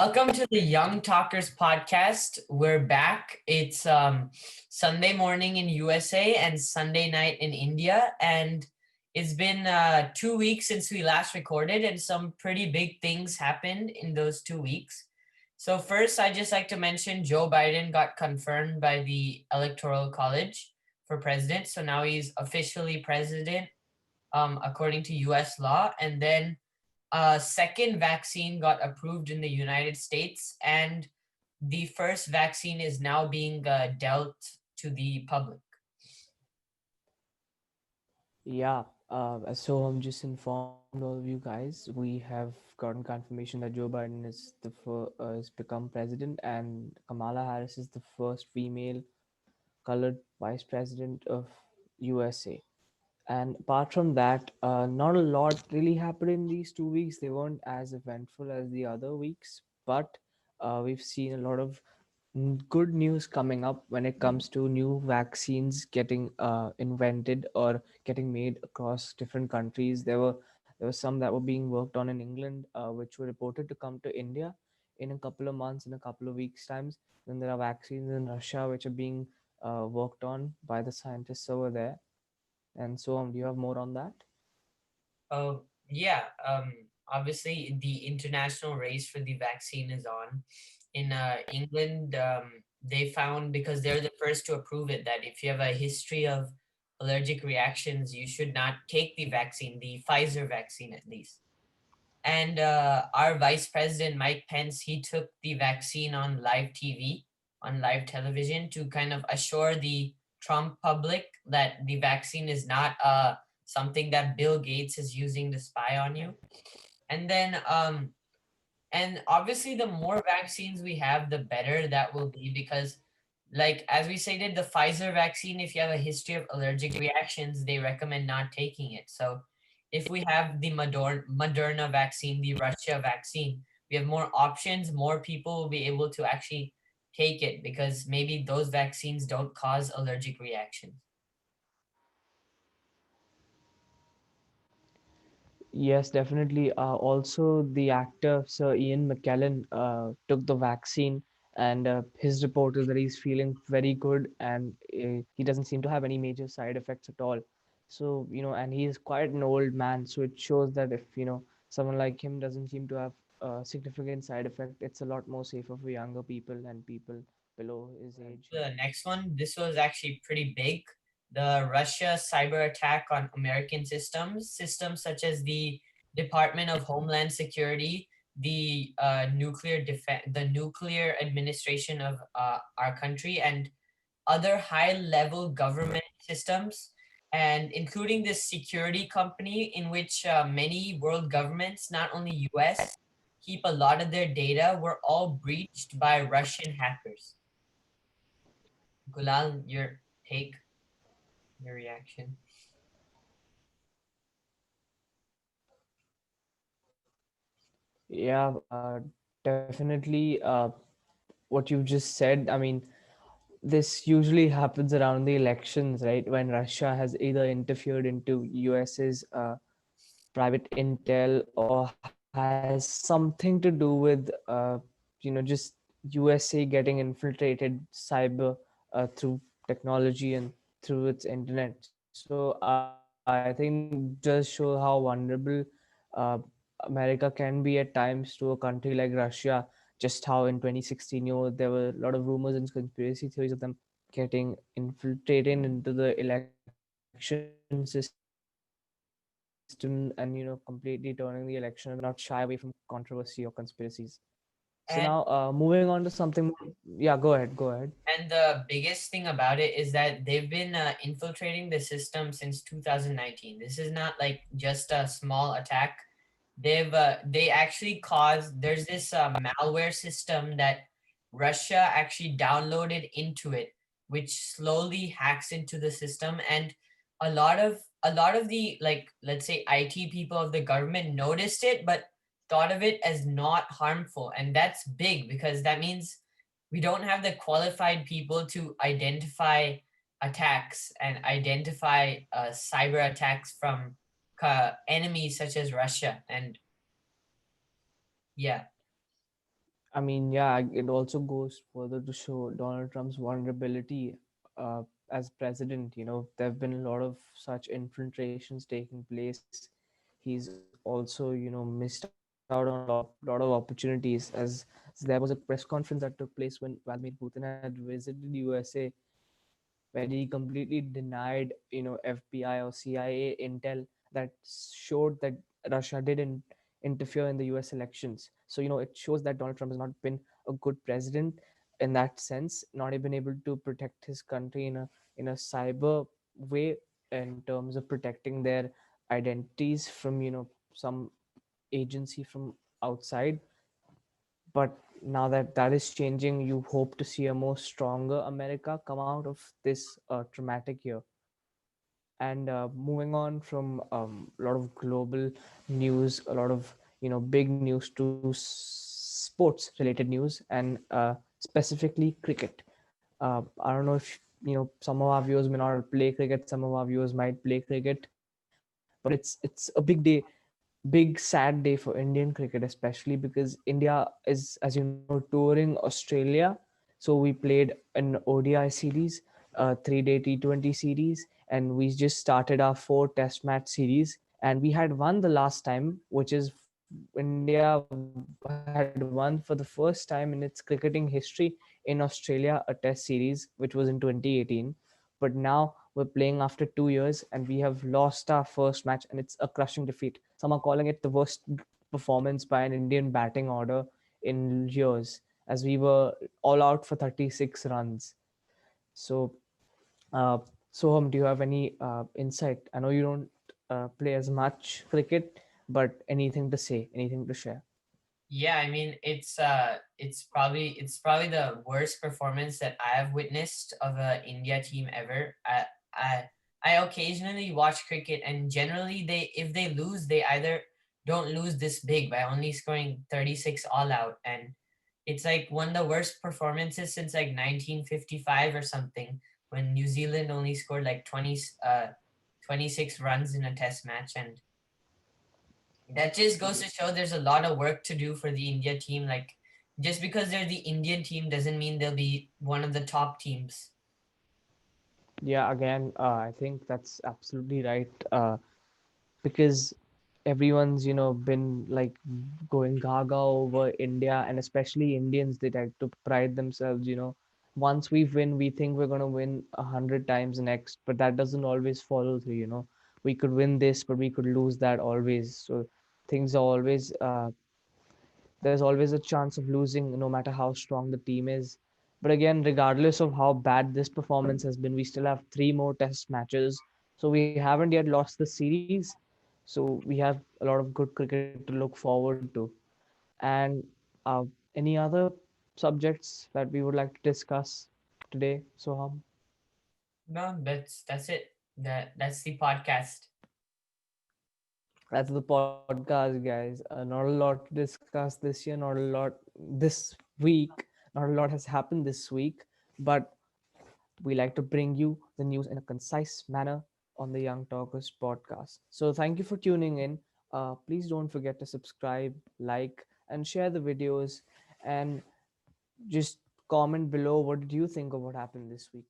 Welcome to the Young Talkers podcast. We're back. It's Sunday morning in USA and Sunday night in India, and it's been 2 weeks since we last recorded, and some pretty big things happened in those 2 weeks. So first, I just like to mention Joe Biden got confirmed by the Electoral College for president, so now he's officially president according to U.S. law, and then a second vaccine got approved in the United States, and the first vaccine is now being dealt to the public. Yeah, so I'm just informed all of you guys. We have gotten confirmation that Joe Biden is has become president, and Kamala Harris is the first female colored vice president of USA. And apart from that, not a lot really happened in these 2 weeks. They weren't as eventful as the other weeks, but we've seen a lot of good news coming up when it comes to new vaccines getting invented or getting made across different countries. There were some that were being worked on in England, which were reported to come to India in a couple of months, in a couple of weeks' times. Then there are vaccines in Russia which are being worked on by the scientists over there, and so on. Do you have more on that? Oh, yeah. Obviously, the international race for the vaccine is on. In England, they found, because they're the first to approve it, that if you have a history of allergic reactions, you should not take the vaccine, the Pfizer vaccine at least. And our vice president, Mike Pence, he took the vaccine on live TV, on live television, to kind of assure the Trump public that the vaccine is not something that Bill Gates is using to spy on you. And then, and obviously, the more vaccines we have, the better that will be, because, like, as we stated, the Pfizer vaccine, if you have a history of allergic reactions, they recommend not taking it. So if we have the Moderna vaccine, the Russia vaccine, we have more options, more people will be able to actually take it, because maybe those vaccines don't cause allergic reactions. Yes, definitely. Also, the actor Sir Ian McKellen took the vaccine, and his report is that he's feeling very good, and he doesn't seem to have any major side effects at all. So, and he is quite an old man, so it shows that if, someone like him doesn't seem to have a significant side effect, it's a lot more safer for younger people and people below his age. The next one, this was actually pretty big. The Russia cyber attack on American systems such as the Department of Homeland Security, the the nuclear administration of our country, and other high-level government systems, and including this security company in which many world governments, not only U.S., keep a lot of their data, were all breached by Russian hackers. Gulal, your take, your reaction. Yeah, definitely. What you just said, I mean, this usually happens around the elections, right? When Russia has either interfered into US's private intel or has something to do with, just USA getting infiltrated cyber through technology and through its internet. So I think just show how vulnerable uh, America can be at times to a country like Russia. Just how in 2016, there were a lot of rumors and conspiracy theories of them getting infiltrated into the election system and completely turning the election around. So I think Russia is not shy away from controversy or conspiracies. So now, And moving on to something more. Yeah, go ahead. and the biggest thing about it is that they've been infiltrating the system since 2019. This is not like just a small attack. They actually caused, there's this malware system that Russia actually downloaded into it, which slowly hacks into the system, and a lot of the, like, let's say, IT people of the government noticed it, but thought of it as not harmful, and that's big, because that means we don't have the qualified people to identify attacks and identify cyber attacks from enemies such as Russia. And yeah. I mean, yeah, it also goes further to show Donald Trump's vulnerability as president. You know, there have been a lot of such infiltrations taking place. He's also, missed out on a lot of opportunities. As there was a press conference that took place when Vladimir Putin had visited USA, where he completely denied, FBI or CIA intel that showed that Russia didn't interfere in the US elections. So, it shows that Donald Trump has not been a good president in that sense, not even able to protect his country in a cyber way, in terms of protecting their identities from, some agency from outside. But now that that is changing, you hope to see a more stronger America come out of this traumatic year. And moving on from a lot of global news, a lot of big news, to sports related news, and specifically cricket. I don't know if some of our viewers may not play cricket, some of our viewers might play cricket, but it's a big day, big sad day for Indian cricket, especially because India is, as you know, touring Australia. So we played an ODI series, a 3-day T20 series, and we just started our 4 test match series, and we had won the last time, which is India had won for the first time in its cricketing history in Australia a test series, which was in 2018. But now we're playing after 2 years and we have lost our first match, and it's a crushing defeat. Some are calling it the worst performance by an Indian batting order in years, as we were all out for 36 runs. So, uh, Soham, do you have any insight? I know you don't play as much cricket, but anything to say, anything to share? Yeah, I mean it's probably the worst performance that I have witnessed of a India team ever. I I occasionally watch cricket, and generally they if they lose, they either don't lose this big by only scoring 36 all out, and it's like one of the worst performances since like 1955 or something, when New Zealand only scored like 26 runs in a test match. And that just goes to show there's a lot of work to do for the India team. Like, just because they're the Indian team doesn't mean they'll be one of the top teams. Yeah, again, I think that's absolutely right. Because everyone's been like going gaga over India, and especially Indians, they like to pride themselves. Once we win, we think we're gonna win 100 times next, but that doesn't always follow through. We could win this, but we could lose that always. So things are always there's always a chance of losing, no matter how strong the team is. But again, regardless of how bad this performance has been, we still have 3 more test matches. So we haven't yet lost the series. So we have a lot of good cricket to look forward to. And any other subjects that we would like to discuss today, Soham? No, that's it. That's the podcast. That's the podcast, guys. Not a lot to discuss this year, not a lot this week, not a lot has happened this week, but we like to bring you the news in a concise manner on the Young Talkers podcast. So, thank you for tuning in. Please don't forget to subscribe, like, and share the videos, and just comment below what did you think of what happened this week.